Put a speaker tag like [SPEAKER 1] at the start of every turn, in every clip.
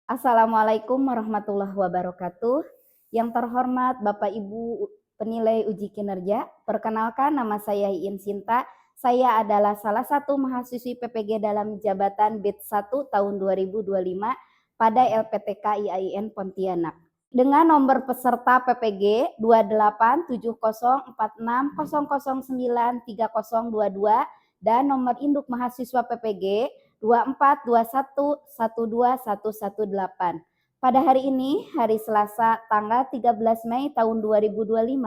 [SPEAKER 1] Assalamualaikum warahmatullahi wabarakatuh. Yang terhormat Bapak Ibu penilai uji kinerja, perkenalkan nama saya Iin Sinta. Saya adalah salah satu mahasiswi PPG dalam jabatan BIT 1 tahun 2025 pada LPTK IAIN Pontianak. Dengan nomor peserta PPG 28704600093022 dan nomor induk mahasiswa PPG 2421121118. Pada hari ini, hari Selasa, tanggal 13 Mei tahun 2025,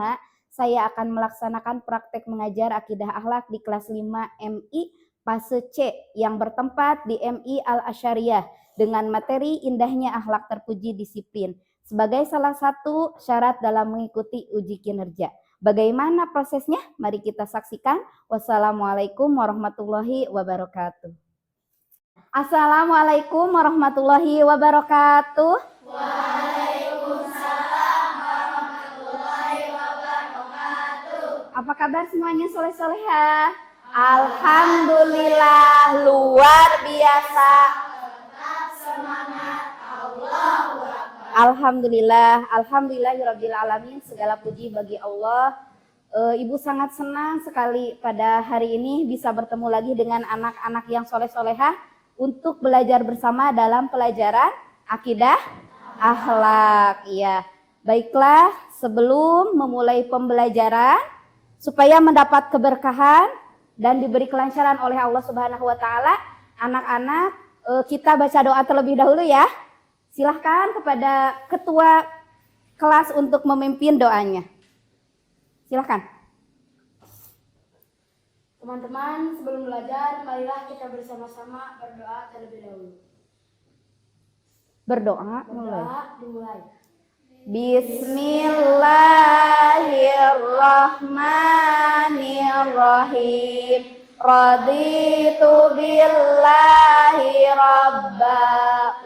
[SPEAKER 1] saya akan melaksanakan praktek mengajar akidah akhlak di kelas 5 MI fase C yang bertempat di MI Al-Asyariah dengan materi indahnya akhlak terpuji disiplin sebagai salah satu syarat dalam mengikuti uji kinerja. Bagaimana prosesnya? Mari kita saksikan. Wassalamualaikum warahmatullahi wabarakatuh. Assalamualaikum warahmatullahi wabarakatuh.
[SPEAKER 2] Waalaikumsalam warahmatullahi wabarakatuh.
[SPEAKER 1] Apa kabar semuanya, soleh-soleha? Alhamdulillah, luar biasa.
[SPEAKER 2] Tetap semangat, Allahu Akbar.
[SPEAKER 1] Alhamdulillahirabbil alamin. Segala puji bagi Allah. Ibu sangat senang sekali pada hari ini bisa bertemu lagi dengan anak-anak yang soleh-solehah untuk belajar bersama dalam pelajaran akidah akhlak. Ya, baiklah, sebelum memulai pembelajaran supaya mendapat keberkahan dan diberi kelancaran oleh Allah Subhanahu wa taala, anak-anak kita baca doa terlebih dahulu ya. Silahkan kepada ketua kelas untuk memimpin doanya. Silahkan.
[SPEAKER 2] Teman-teman, sebelum belajar, marilah kita bersama-sama berdoa terlebih dahulu.
[SPEAKER 1] Berdoa mulai.
[SPEAKER 2] Dimulai.
[SPEAKER 1] Bismillahirrahmanirrahim. Raditu billahi rabba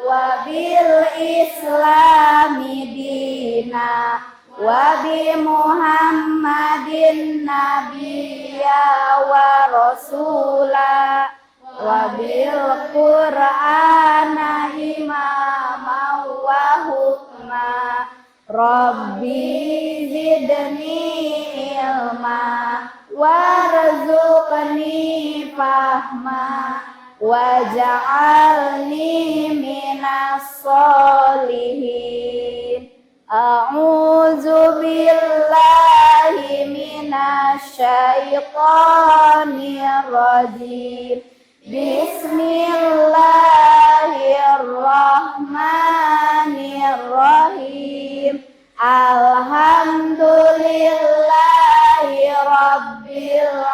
[SPEAKER 1] wa bil islami dina wa bi Muhammadin nabiyya wa rasula wa bil Qur'ana imama wa hukma Rabbi zidni ilma warzuqni fahma waj'alni minas solihin. A'udzu billahi minasy syaithanir rajim. Bismillahirrahmanirrahim. Alhamdulillahi rabbil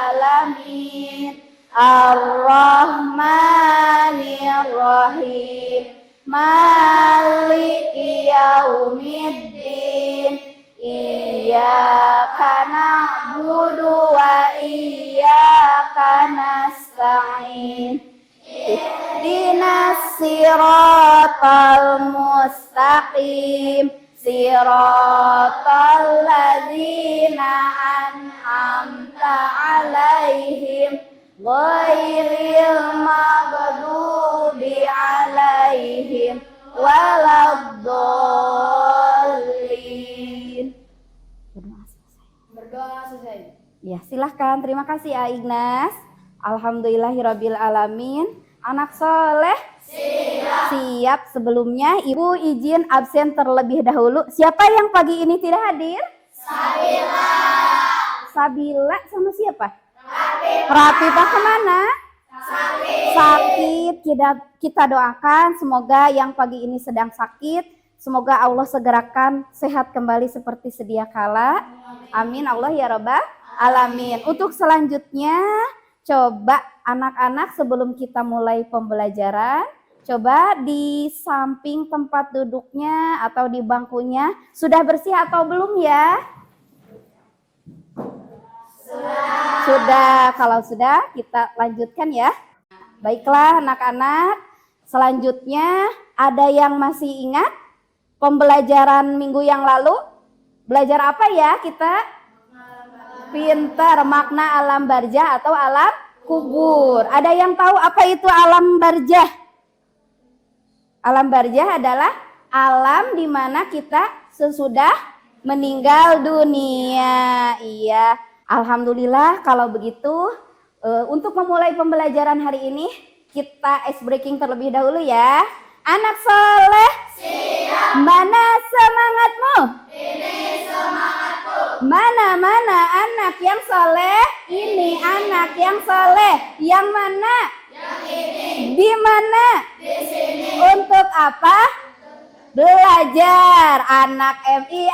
[SPEAKER 1] alamin. Ar-Rahmanir-Rahim. Maliki yaumiddin. Iyyaka na'budu wa iyyaka nasta'in. Ihdinas siratal mustaqim. Siratal ladzina an'amta 'alaihim ghairil maghdubi 'alaihim waladdallin.
[SPEAKER 2] Berdoa selesai.
[SPEAKER 1] Ya, silahkan. Terima kasih ya Ignas. Alhamdulillahirabbil alamin. Anak soleh siap. Sebelumnya Ibu izin absen terlebih dahulu. Siapa yang pagi ini tidak hadir? Sabila sama siapa? Rafifah kemana? Sakit. Kita doakan semoga yang pagi ini sedang sakit, semoga Allah segerakan sehat kembali seperti sedia kala. Amin Allah ya Rabbal alamin. Untuk selanjutnya, coba anak-anak sebelum kita mulai pembelajaran, coba di samping tempat duduknya atau di bangkunya sudah bersih atau belum ya? Sudah. Kalau sudah, kita lanjutkan ya. Baiklah anak-anak, selanjutnya ada yang masih ingat pembelajaran minggu yang lalu? Belajar apa ya kita? Pintar, makna alam barzah atau alam kubur. Ada yang tahu apa itu alam barzah? Alam barzah adalah alam di mana kita sesudah meninggal dunia. Iya, alhamdulillah kalau begitu. Untuk memulai pembelajaran hari ini, kita ice breaking terlebih dahulu ya. Anak soleh, siap. Mana semangatmu? Ini semangatku. Mana anak yang soleh? Ini anak yang soleh. Yang mana? Yang ini. Di mana? Di sini. Untuk apa? Belajar. Anak MI,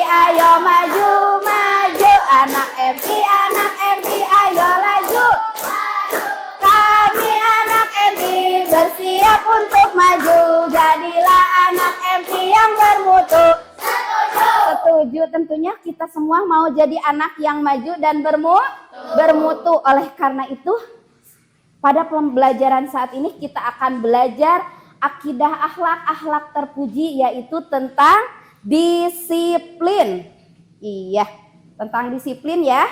[SPEAKER 1] ayo maju, maju. Anak MI, ayo laju. Kami anak MI bersiap untuk maju. Jadilah anak MI yang bermutu. Setuju, tentunya kita semua mau jadi anak yang maju dan bermutu. Oleh karena itu, pada pembelajaran saat ini kita akan belajar akidah akhlak terpuji, yaitu tentang disiplin. Iya, tentang disiplin ya.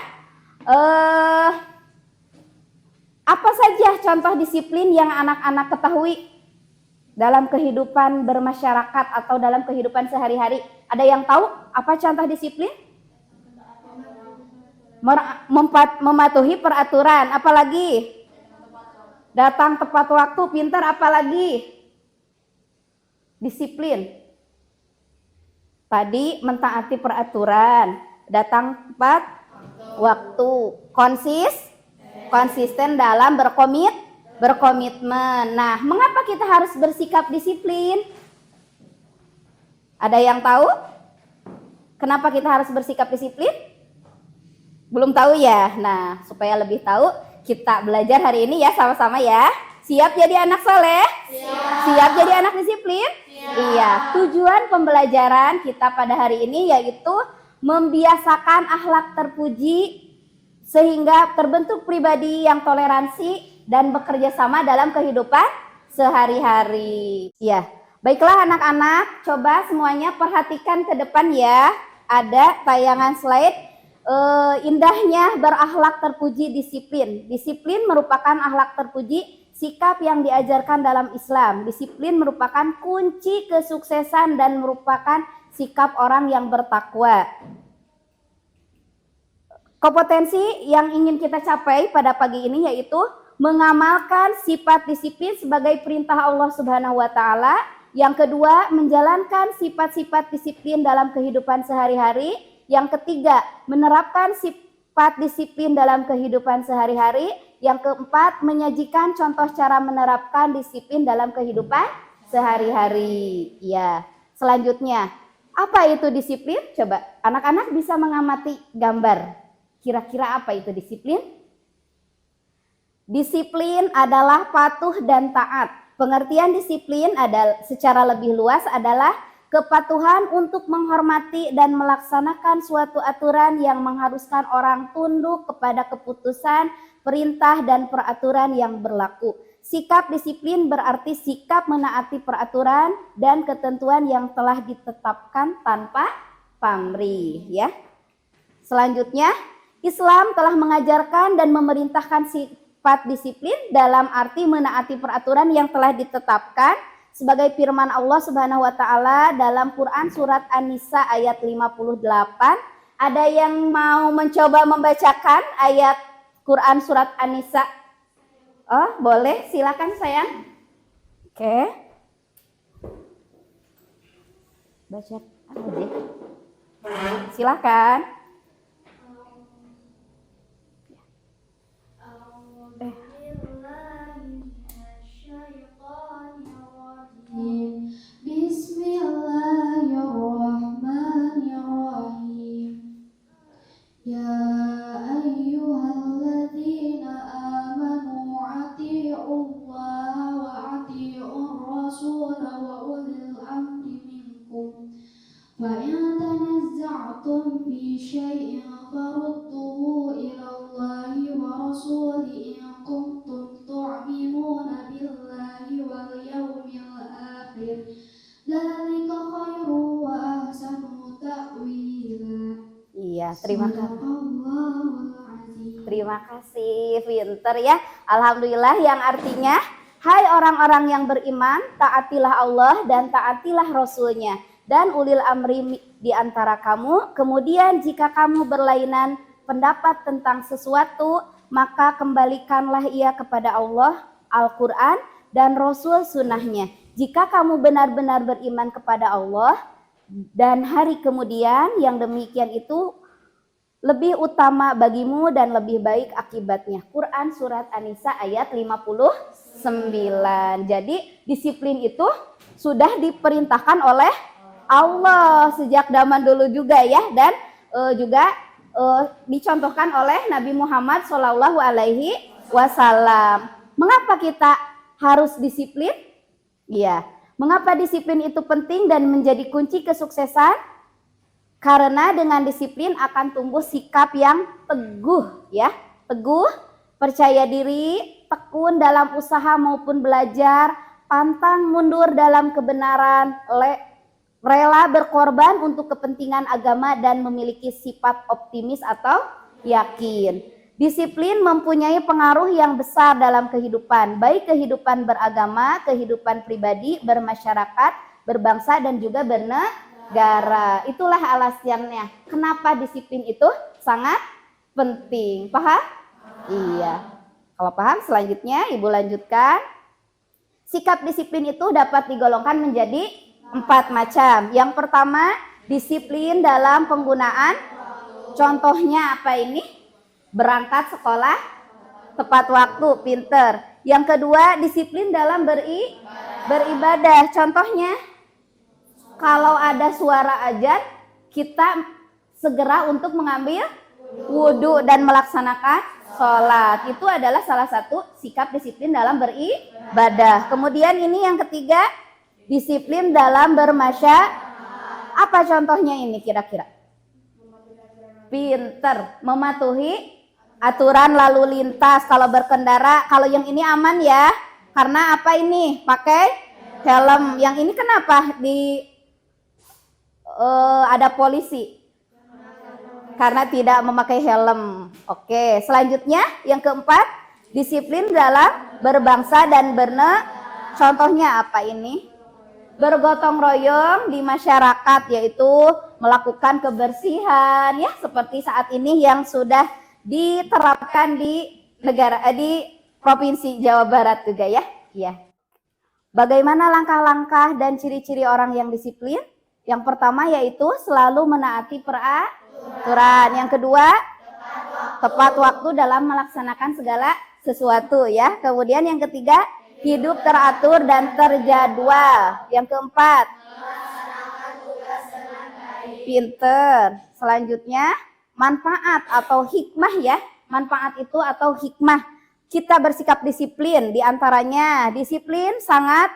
[SPEAKER 1] Apa saja contoh disiplin yang anak-anak ketahui dalam kehidupan bermasyarakat atau dalam kehidupan sehari-hari? Ada yang tahu apa contoh disiplin? Mematuhi peraturan, apalagi? Datang tepat waktu, pintar, apalagi? Disiplin. Tadi mentaati peraturan, datang tepat waktu, konsisten dalam berkomitmen. Nah, mengapa kita harus bersikap disiplin? Ada yang tahu? Kenapa kita harus bersikap disiplin? Belum tahu ya? Nah, supaya lebih tahu, kita belajar hari ini ya sama-sama ya. Siap jadi anak soleh? Siap jadi anak disiplin? Iya, tujuan pembelajaran kita pada hari ini yaitu membiasakan akhlak terpuji sehingga terbentuk pribadi yang toleransi dan bekerja sama dalam kehidupan sehari-hari. Ya, baiklah anak-anak, coba semuanya perhatikan ke depan ya. Ada tayangan slide indahnya berakhlak terpuji disiplin. Disiplin merupakan akhlak terpuji, sikap yang diajarkan dalam Islam. Disiplin merupakan kunci kesuksesan dan merupakan sikap orang yang bertakwa. Kompetensi yang ingin kita capai pada pagi ini yaitu mengamalkan sifat disiplin sebagai perintah Allah Subhanahu wa taala. Yang kedua, menjalankan sifat-sifat disiplin dalam kehidupan sehari-hari. Yang ketiga, menerapkan sifat disiplin dalam kehidupan sehari-hari. Yang keempat, menyajikan contoh cara menerapkan disiplin dalam kehidupan sehari-hari. Ya, selanjutnya, apa itu disiplin? Coba anak-anak bisa mengamati gambar. Kira-kira apa itu disiplin? Disiplin adalah patuh dan taat. Pengertian disiplin adalah secara lebih luas adalah kepatuhan untuk menghormati dan melaksanakan suatu aturan yang mengharuskan orang tunduk kepada keputusan, perintah, dan peraturan yang berlaku. Sikap disiplin berarti sikap menaati peraturan dan ketentuan yang telah ditetapkan tanpa pamrih, ya. Selanjutnya, Islam telah mengajarkan dan memerintahkan sifat disiplin dalam arti menaati peraturan yang telah ditetapkan sebagai firman Allah Subhanahu wa taala dalam Quran surat An-Nisa ayat 58. Ada yang mau mencoba membacakan ayat Quran surat An-Nisa? Oh, boleh, silakan sayang. Oke. Baca apa deh? Silakan.
[SPEAKER 2] Bismillahirrahmanirrahim. Ya ayyuhalladzina amanu atii'ullaha wa atii'ur rasula wa ulil amri minkum. Fa in tanazza'tum fi syai'in farudduhu ila Allahi wa rasulihi in kuntum tu'minuna billahi wal yawmil akhir. Dzalika khairu wa ahsanu ta'wila.
[SPEAKER 1] Iya, terima kasih. Pinter ya. Alhamdulillah, yang artinya Hai orang-orang yang beriman, taatilah Allah dan taatilah Rasul-Nya dan ulil amri di antara kamu. Kemudian jika kamu berlainan pendapat tentang sesuatu, maka kembalikanlah ia kepada Allah, Al-Quran, dan Rasul sunnahnya. Jika kamu benar-benar beriman kepada Allah dan hari kemudian, yang demikian itu lebih utama bagimu dan lebih baik akibatnya. Quran surat An-Nisa ayat 59. Jadi disiplin itu sudah diperintahkan oleh Allah sejak zaman dulu juga ya, dan juga dicontohkan oleh Nabi Muhammad SAW. Mengapa kita harus disiplin? Iya. Mengapa disiplin itu penting dan menjadi kunci kesuksesan? Karena dengan disiplin akan tumbuh sikap yang teguh ya, teguh, percaya diri, tekun dalam usaha maupun belajar, pantang mundur dalam kebenaran, rela berkorban untuk kepentingan agama dan memiliki sifat optimis atau yakin. Disiplin mempunyai pengaruh yang besar dalam kehidupan, baik kehidupan beragama, kehidupan pribadi, bermasyarakat, berbangsa dan juga bernegara. Itulah alasannya kenapa disiplin itu sangat penting. Paham? Iya. Kalau paham, selanjutnya Ibu lanjutkan. Sikap disiplin itu dapat digolongkan menjadi 4 macam. Yang pertama, disiplin dalam penggunaan. Contohnya apa ini? Berangkat sekolah tepat waktu, pinter. Yang kedua, disiplin dalam beribadah. Contohnya, kalau ada suara azan, kita segera untuk mengambil wudhu dan melaksanakan sholat. Itu adalah salah satu sikap disiplin dalam beribadah. Kemudian ini yang ketiga, disiplin dalam bermasyarakat. Apa contohnya ini kira-kira? Pinter, mematuhi aturan lalu lintas kalau berkendara. Kalau yang ini aman ya, karena apa ini? Pakai helm. Yang ini kenapa ada polisi? Karena tidak memakai helm. Oke, selanjutnya yang keempat, disiplin dalam berbangsa dan bernegara. Contohnya apa ini? Bergotong royong di masyarakat, yaitu melakukan kebersihan ya, seperti saat ini yang sudah diterapkan di Provinsi Jawa Barat juga ya. Iya. Bagaimana langkah-langkah dan ciri-ciri orang yang disiplin? Yang pertama yaitu selalu menaati peraturan. Yang kedua, tepat waktu dalam melaksanakan segala sesuatu ya. Kemudian yang ketiga, hidup teratur dan terjadwal. Yang keempat, pinter. Selanjutnya, manfaat atau hikmah ya. Manfaat itu atau hikmah kita bersikap disiplin. Di antaranya disiplin sangat,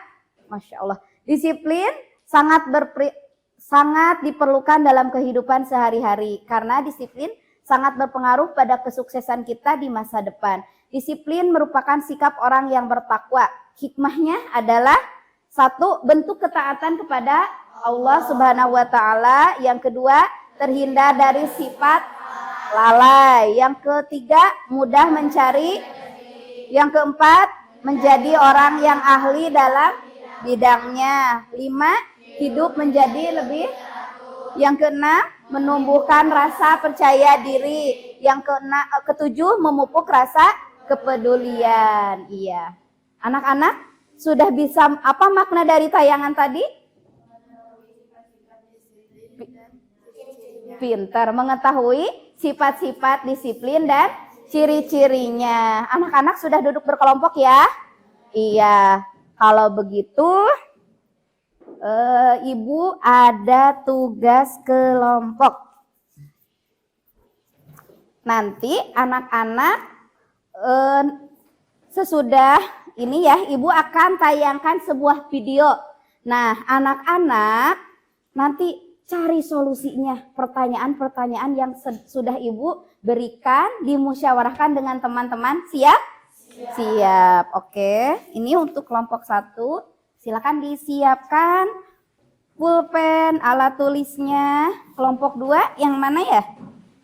[SPEAKER 1] Masya Allah, disiplin sangat diperlukan dalam kehidupan sehari-hari, karena disiplin sangat berpengaruh pada kesuksesan kita di masa depan. Disiplin merupakan sikap orang yang bertakwa. Hikmahnya adalah satu, bentuk ketaatan kepada Allah Subhanahu wa taala. Yang kedua, terhindar dari sifat lalai. Yang ketiga, mudah mencari. Yang keempat, menjadi orang yang ahli dalam bidangnya. 5, hidup menjadi lebih. Yang keenam, menumbuhkan rasa percaya diri. Yang ketujuh, memupuk rasa kepedulian. Iya. Anak-anak sudah bisa apa makna dari tayangan tadi? Pintar, mengetahui sifat-sifat disiplin dan ciri-cirinya. Anak-anak sudah duduk berkelompok ya? Iya. Kalau begitu, Ibu ada tugas kelompok. Nanti anak-anak sesudah ini ya, Ibu akan tayangkan sebuah video. Nah, anak-anak nanti cari solusinya, pertanyaan-pertanyaan yang sudah Ibu berikan, dimusyawarahkan dengan teman-teman. Siap? Siap. Oke, ini untuk kelompok 1. Silakan disiapkan pulpen, alat tulisnya. Kelompok 2 yang mana ya?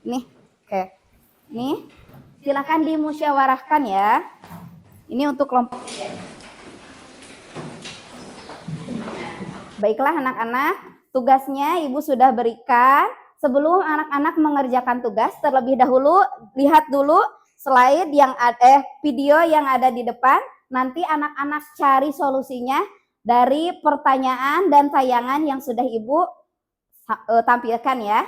[SPEAKER 1] Nih, oke. Nih, silakan dimusyawarahkan ya. Ini untuk kelompok 3. Baiklah anak-anak, tugasnya Ibu sudah berikan. Sebelum anak-anak mengerjakan tugas, terlebih dahulu lihat dulu slide yang ada, video yang ada di depan. Nanti anak-anak cari solusinya dari pertanyaan dan tayangan yang sudah Ibu tampilkan ya.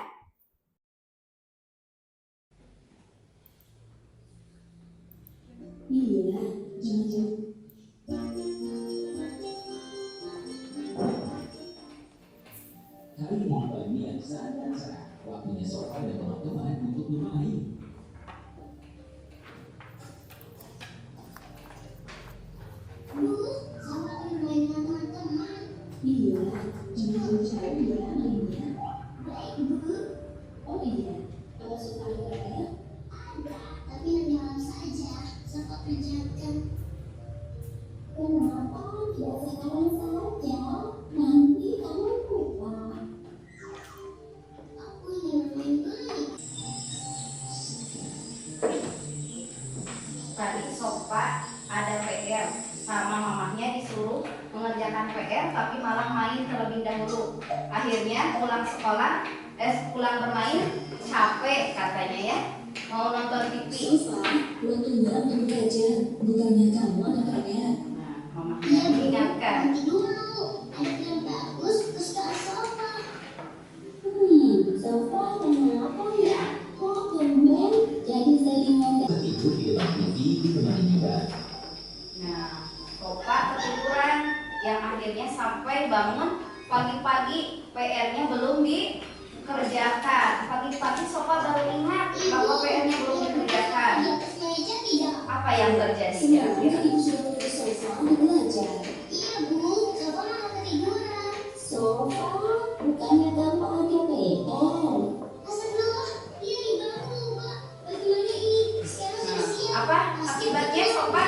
[SPEAKER 3] Iya, jangan. Kali ini pagi yang sangat cerah, waktunya Sofa dan teman-teman untuk bermain.
[SPEAKER 4] Sama bermain dengan teman-teman.
[SPEAKER 3] Iya, jangan cari bola mainnya.
[SPEAKER 4] Baik, Bu.
[SPEAKER 3] Oh iya, kalau Sofa ada,
[SPEAKER 4] Ada, tapi nanti malam saja. Sempat kerjakan.
[SPEAKER 3] kenapa tidak sekarang saja? Nanti kamu lupa.
[SPEAKER 4] Aku ingin main-main.
[SPEAKER 1] Tadi Sofa ada PR sama mamahnya disuruh mengerjakan PR tapi malah main terlebih dahulu. Akhirnya pulang bermain capek katanya ya. Mau nonton TV.
[SPEAKER 3] Sofa, waktunya untuk belajar, bukannya kamu anak PR.
[SPEAKER 1] Nah, mamahnya mengingatkan.
[SPEAKER 4] Nanti dulu. Ada film bagus kesukaan Sofa.
[SPEAKER 3] Sofa kenapa ya? Kok tumben jadi sering ngomong?
[SPEAKER 5] Tertidur di depan TV ditemani juga.
[SPEAKER 1] Nah, Sofa ketiduran yang akhirnya sampai bangun pagi-pagi PR-nya belum dikerjakan. Pagi-pagi Sofa baru ingat bahwa PR-nya belum dikerjakan.
[SPEAKER 4] Di atas meja tidak.
[SPEAKER 1] Apa yang terjadi
[SPEAKER 3] Sebenarnya
[SPEAKER 1] kira-kira?
[SPEAKER 3] ibu sudah menulis Sofa untuk belajar.
[SPEAKER 4] Iya, Bu. Sofa malah ketiduran.
[SPEAKER 3] Sofa, bukannya kamu ada PR.
[SPEAKER 4] Astagfirullah. Iya, dibangun, Pak. Bagaimana ini? Sekarang sudah siap.
[SPEAKER 1] Apa akibatnya Sofa?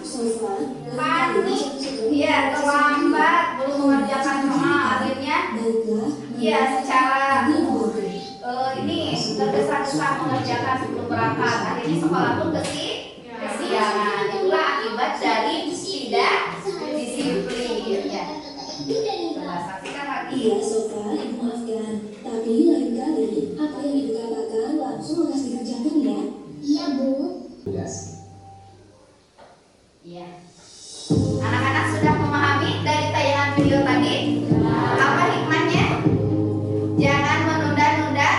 [SPEAKER 3] Sofa,
[SPEAKER 1] Panik. Iya, terlambat, belum mengerjakan sama akhirnya.
[SPEAKER 3] baiklah.
[SPEAKER 1] Iya, secara
[SPEAKER 3] Ini boleh.
[SPEAKER 1] ini tergesa-gesa mengerjakan sebelum berangkat. Akhirnya sekolah pun kesiangan. Itulah akibat dari tidak disiplin. Ya. Coba saksikan lagi.
[SPEAKER 3] Iya, Sofa, ibu maafkan. Tapi lain kali, apa yang ibu katakan langsung lekas dikerjakan ya.
[SPEAKER 4] Iya, Bu.
[SPEAKER 5] Tugas.
[SPEAKER 1] Iya. Anak-anak sudah memahami dari tayangan video tadi? Apa hikmahnya? Jangan menunda-nunda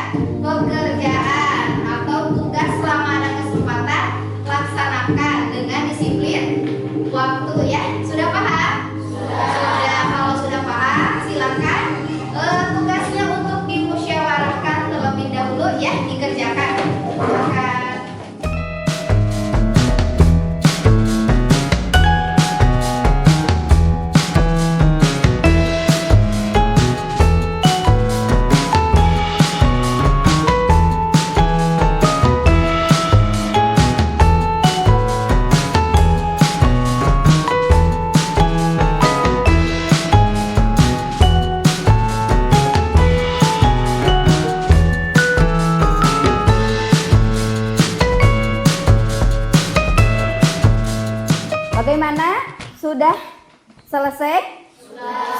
[SPEAKER 1] pekerjaan atau tugas selama ada kesempatan, laksanakan dengan disiplin waktu ya. Sudah paham? Sudah. Kalau sudah paham, silakan tugasnya untuk dimusyawarahkan terlebih dahulu ya, dikerjakan. Silakan. Bagaimana? Sudah selesai?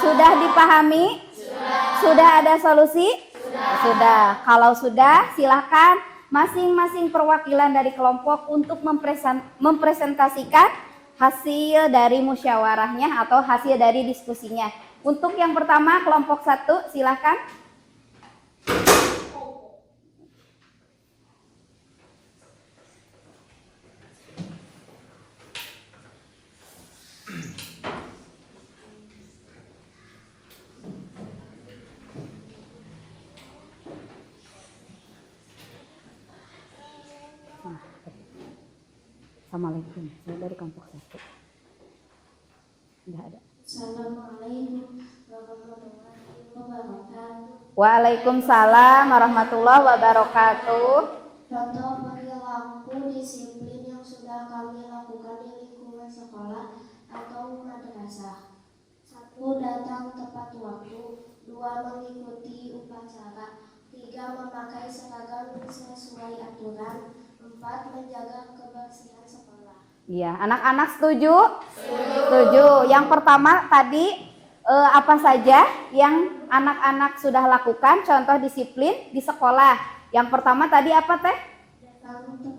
[SPEAKER 1] Sudah dipahami? Sudah ada solusi? Sudah. Kalau sudah, silakan masing-masing perwakilan dari kelompok untuk mempresentasikan hasil dari musyawarahnya atau hasil dari diskusinya. Untuk yang pertama, kelompok 1, silakan. Assalamualaikum. Saya dari kelompok 1. Enggak ada.
[SPEAKER 2] Assalamualaikum warahmatullahi wabarakatuh.
[SPEAKER 1] Waalaikumsalam warahmatullahi wabarakatuh.
[SPEAKER 2] Contoh perilaku disiplin yang sudah kami lakukan di lingkungan sekolah atau madrasah. 1. Datang tepat waktu. 2. Mengikuti upacara. 3. Memakai seragam sesuai aturan. 4. Menjaga kebersihan sekolah.
[SPEAKER 1] Iya, anak-anak setuju? Setuju. Yang pertama tadi apa saja yang anak-anak sudah lakukan, contoh disiplin di sekolah. Yang pertama tadi apa teh?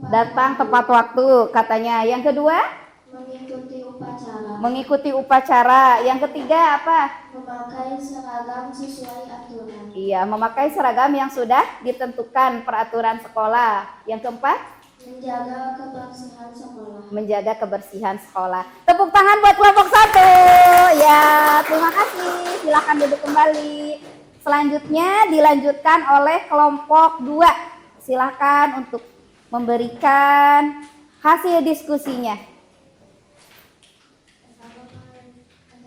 [SPEAKER 1] Datang tepat waktu katanya. Yang kedua?
[SPEAKER 3] Mengikuti upacara.
[SPEAKER 1] Mengikuti upacara. Yang ketiga apa?
[SPEAKER 3] Memakai seragam sesuai aturan.
[SPEAKER 1] Iya, memakai seragam yang sudah ditentukan peraturan sekolah. Yang keempat?
[SPEAKER 3] Menjaga kebersihan sekolah.
[SPEAKER 1] Menjaga kebersihan sekolah. Tepuk tangan buat kelompok 1. Ya, terima kasih. Silakan duduk kembali. Selanjutnya dilanjutkan oleh kelompok 2. Silakan untuk memberikan hasil diskusinya.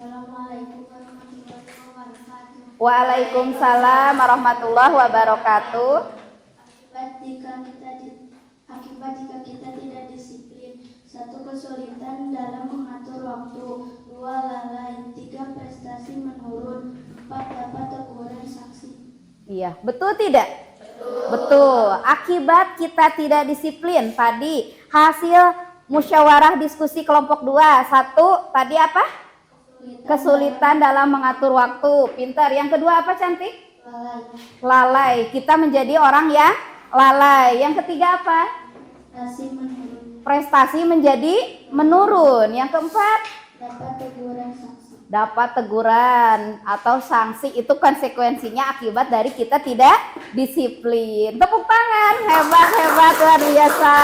[SPEAKER 3] Assalamualaikum warahmatullahi wabarakatuh.
[SPEAKER 1] Waalaikumsalam warahmatullahi wabarakatuh.
[SPEAKER 3] Akibat jika kita tidak disiplin. 1. Kesulitan dalam mengatur waktu. 2. Lalai. 3. Prestasi menurun. 4. Dapat teguran sanksi.
[SPEAKER 1] Iya, betul tidak? Betul. Akibat kita tidak disiplin. Tadi hasil musyawarah diskusi kelompok 2. 1, tadi apa? Kesulitan dalam mengatur waktu. Pintar. Yang kedua apa, Cantik?
[SPEAKER 3] Lalai.
[SPEAKER 1] Lalai. Kita menjadi orang yang lalai. Yang ketiga apa?
[SPEAKER 3] Prestasi menurun.
[SPEAKER 1] Prestasi menjadi menurun. Yang keempat?
[SPEAKER 3] Dapat teguran sanksi.
[SPEAKER 1] Dapat teguran atau sanksi. Itu konsekuensinya akibat dari kita tidak disiplin. Tepuk tangan. Hebat, hebat, luar biasa.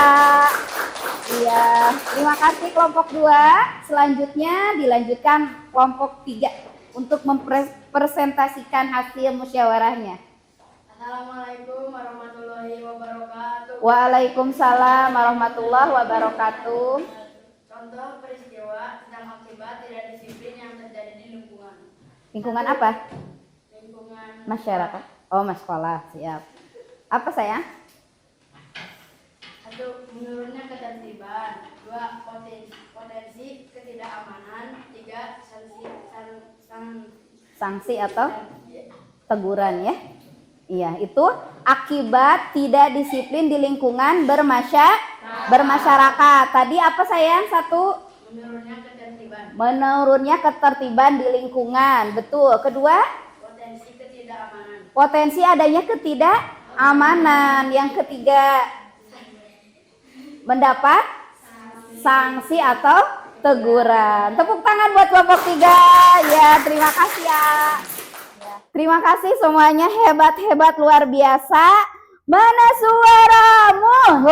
[SPEAKER 1] Iya, terima kasih kelompok 2. Selanjutnya dilanjutkan kelompok 3 untuk mempresentasikan hasil musyawarahnya.
[SPEAKER 2] Assalamualaikum warahmatullahi wabarakatuh.
[SPEAKER 1] Waalaikumsalam warahmatullahi wabarakatuh.
[SPEAKER 2] Contoh peristiwa dan akibat tidak disiplin yang terjadi di lingkungan.
[SPEAKER 1] Lingkungan apa?
[SPEAKER 2] Lingkungan
[SPEAKER 1] Masyarakat. Oh, mas sekolah. Siap. Apa sayang?
[SPEAKER 2] 1. Menurunnya ketertiban. 2. Potensi ketidakamanan. 3.
[SPEAKER 1] Sanksi atau teguran ya. Iya, itu akibat tidak disiplin di lingkungan bermasyarakat. Tadi apa sayang? 1.
[SPEAKER 2] Menurunnya ketertiban.
[SPEAKER 1] Menurunnya ketertiban di lingkungan. Betul. Kedua?
[SPEAKER 2] Potensi ketidakamanan.
[SPEAKER 1] Potensi adanya ketidakamanan. Yang ketiga? Mendapat sanksi atau teguran. Tepuk tangan buat kelompok 3. Ya, terima kasih ya. Terima kasih semuanya, hebat-hebat luar biasa. Mana suaramu?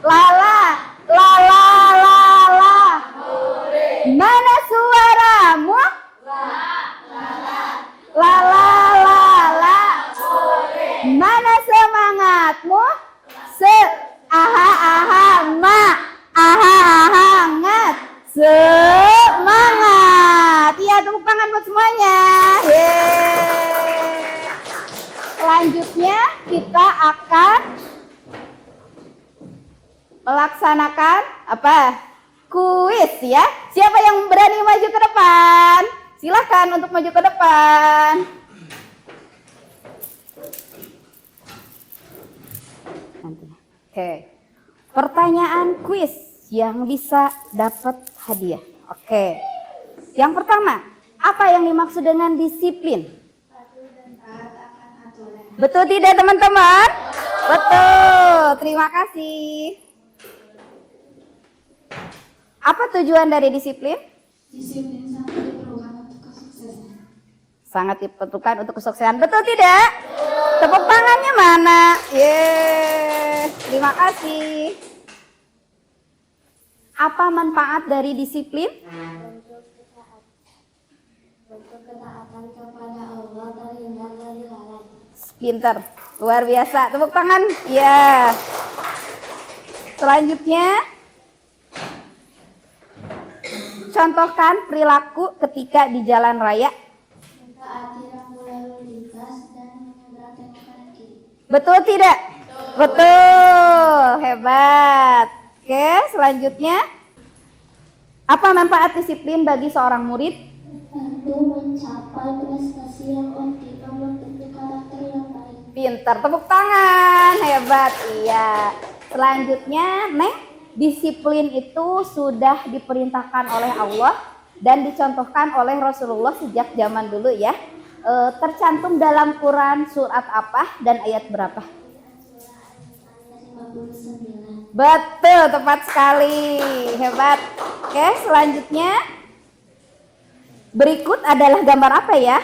[SPEAKER 1] La la la la la la. Mana suaramu? La la la la. Mana semangatmu? Aha aha ma. Aha aha ngat. Semangat. Iya, tepuk tangan buat semuanya. Yeay. Selanjutnya kita akan melaksanakan apa? Kuis ya. Siapa yang berani maju ke depan? Silakan untuk maju ke depan. Nanti. Oke. Pertanyaan kuis yang bisa dapat hadiah. Oke. Yang pertama, apa yang dimaksud dengan disiplin? Betul tidak teman-teman? Betul. Terima kasih. Apa tujuan dari disiplin?
[SPEAKER 3] Disiplin sangat diperlukan untuk kesuksesan.
[SPEAKER 1] Sangat diperlukan untuk kesuksesan. Betul tidak? Tepuk tangannya mana? Yeay. Terima kasih. Apa manfaat dari disiplin?
[SPEAKER 3] Bentuk ketaatan kepada Allah terhindar dari lalai.
[SPEAKER 1] Pinter, luar biasa. Tepuk tangan. Ya. Selanjutnya, contohkan perilaku ketika di jalan raya.
[SPEAKER 3] Mentaati rambu lalu lintas dan menyeberang tengok kanan kiri.
[SPEAKER 1] Betul tidak? Betul. Hebat. Oke, selanjutnya. Apa manfaat disiplin bagi seorang murid?
[SPEAKER 3] Tentu mencapai prestasi yang optimal membentuk karakter yang baik.
[SPEAKER 1] Pinter, tepuk tangan. Hebat. Iya. Selanjutnya, disiplin itu sudah diperintahkan oleh Allah dan dicontohkan oleh Rasulullah sejak zaman dulu ya. Tercantum dalam Quran surat apa dan ayat berapa?
[SPEAKER 3] 59.
[SPEAKER 1] Betul, tepat sekali. Hebat. Oke, selanjutnya berikut adalah gambar apa ya?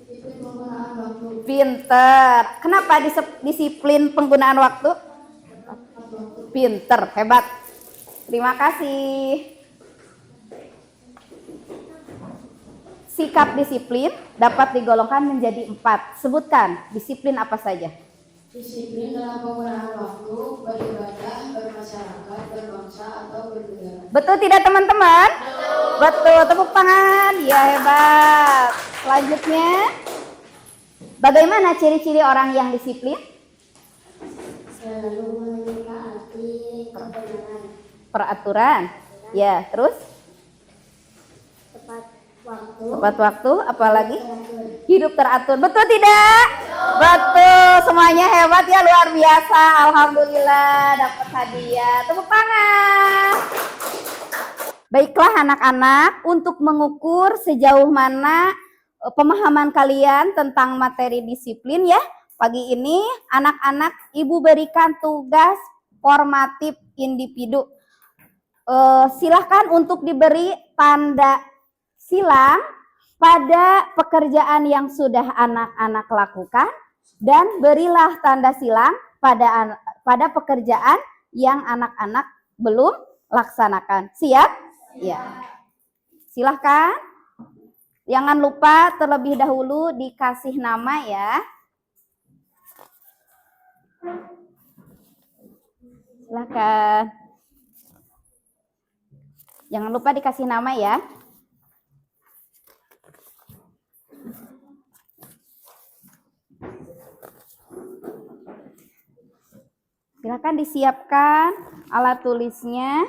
[SPEAKER 2] Disiplin penggunaan waktu.
[SPEAKER 1] Pinter. Kenapa disiplin penggunaan waktu? Pinter, hebat. Terima kasih. Sikap disiplin dapat digolongkan menjadi 4. Sebutkan disiplin apa saja.
[SPEAKER 2] Disiplin dalam penggunaan waktu, beribadah, bermasyarakat, berbangsa, atau bernegara.
[SPEAKER 1] Betul tidak teman-teman? Betul, tepuk tangan. Ya, hebat. Selanjutnya, bagaimana ciri-ciri orang yang disiplin?
[SPEAKER 3] Selalu menaati kebenaran,
[SPEAKER 1] Peraturan. Ya, terus
[SPEAKER 3] tepat waktu,
[SPEAKER 1] tepat waktu, apalagi
[SPEAKER 3] teratur.
[SPEAKER 1] hidup teratur. Betul tidak? Betul. Semuanya hebat ya, luar biasa. Alhamdulillah dapat hadiah. Tepuk tangan. Baiklah anak-anak, untuk mengukur sejauh mana pemahaman kalian tentang materi disiplin ya. Pagi ini anak-anak Ibu berikan tugas formatif individu. Silahkan untuk diberi tanda silang pada pekerjaan yang sudah anak-anak lakukan dan berilah tanda silang pada pekerjaan yang anak-anak belum laksanakan. Siap? Ya. Silahkan. Jangan lupa terlebih dahulu dikasih nama ya. Silahkan. Jangan lupa dikasih nama ya. Silakan disiapkan alat tulisnya.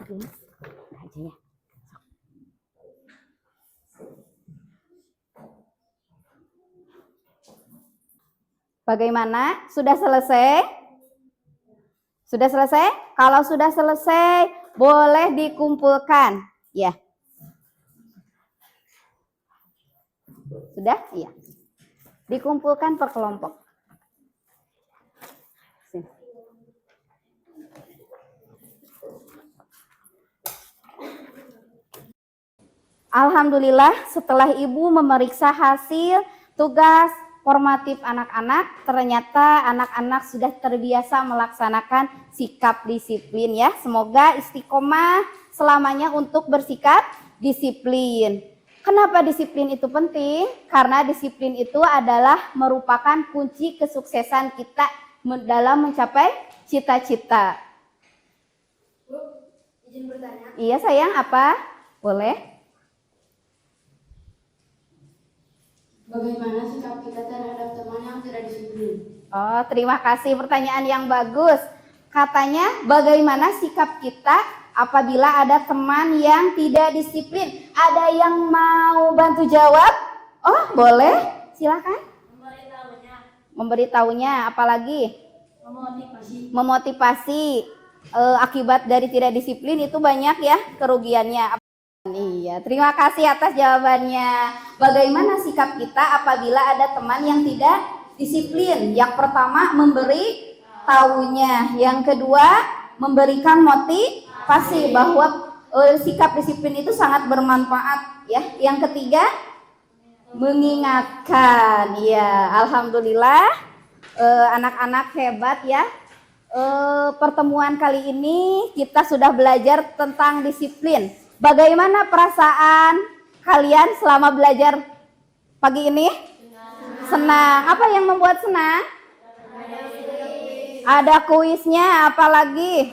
[SPEAKER 1] Oke, udah aja ya. Bagaimana? Sudah selesai? Sudah selesai? Kalau sudah selesai, boleh dikumpulkan. Ya. Sudah? Iya. Dikumpulkan per kelompok. Sini. Alhamdulillah setelah Ibu memeriksa hasil tugas formatif anak-anak, ternyata anak-anak sudah terbiasa melaksanakan sikap disiplin ya. Semoga istiqomah selamanya untuk bersikap disiplin. Kenapa disiplin itu penting? Karena disiplin itu adalah merupakan kunci kesuksesan kita dalam mencapai cita-cita.
[SPEAKER 2] Bu, izin bertanya.
[SPEAKER 1] Iya sayang, apa? Boleh?
[SPEAKER 2] Bagaimana sikap kita terhadap teman yang tidak disiplin?
[SPEAKER 1] Oh, terima kasih, pertanyaan yang bagus. Katanya bagaimana sikap kita apabila ada teman yang tidak disiplin? Ada yang mau bantu jawab? Oh, boleh. Silakan. Memberitahunya, apalagi? Memotivasi. Akibat dari tidak disiplin itu banyak ya kerugiannya. Iya, terima kasih atas jawabannya. Bagaimana sikap kita apabila ada teman yang tidak disiplin? Yang pertama, memberi tahunya. Yang kedua, memberikan motivasi bahwa sikap disiplin itu sangat bermanfaat ya. Yang ketiga, mengingatkan. Ya, alhamdulillah anak-anak hebat ya. Pertemuan kali ini kita sudah belajar tentang disiplin. Bagaimana perasaan kalian selama belajar pagi ini? Senang. Apa yang membuat senang? Ada kuisnya, apalagi?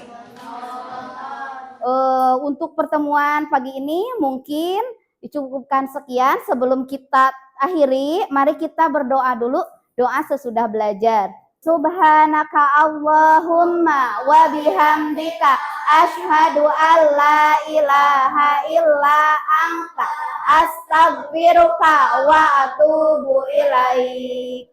[SPEAKER 1] Untuk pertemuan pagi ini mungkin dicukupkan sekian. Sebelum kita akhiri, mari kita berdoa dulu. Doa sesudah belajar. Subhanaka Allahumma wa bihamdika asyhadu an la ilaha illa anta astaghfiruka wa atubu ilaik.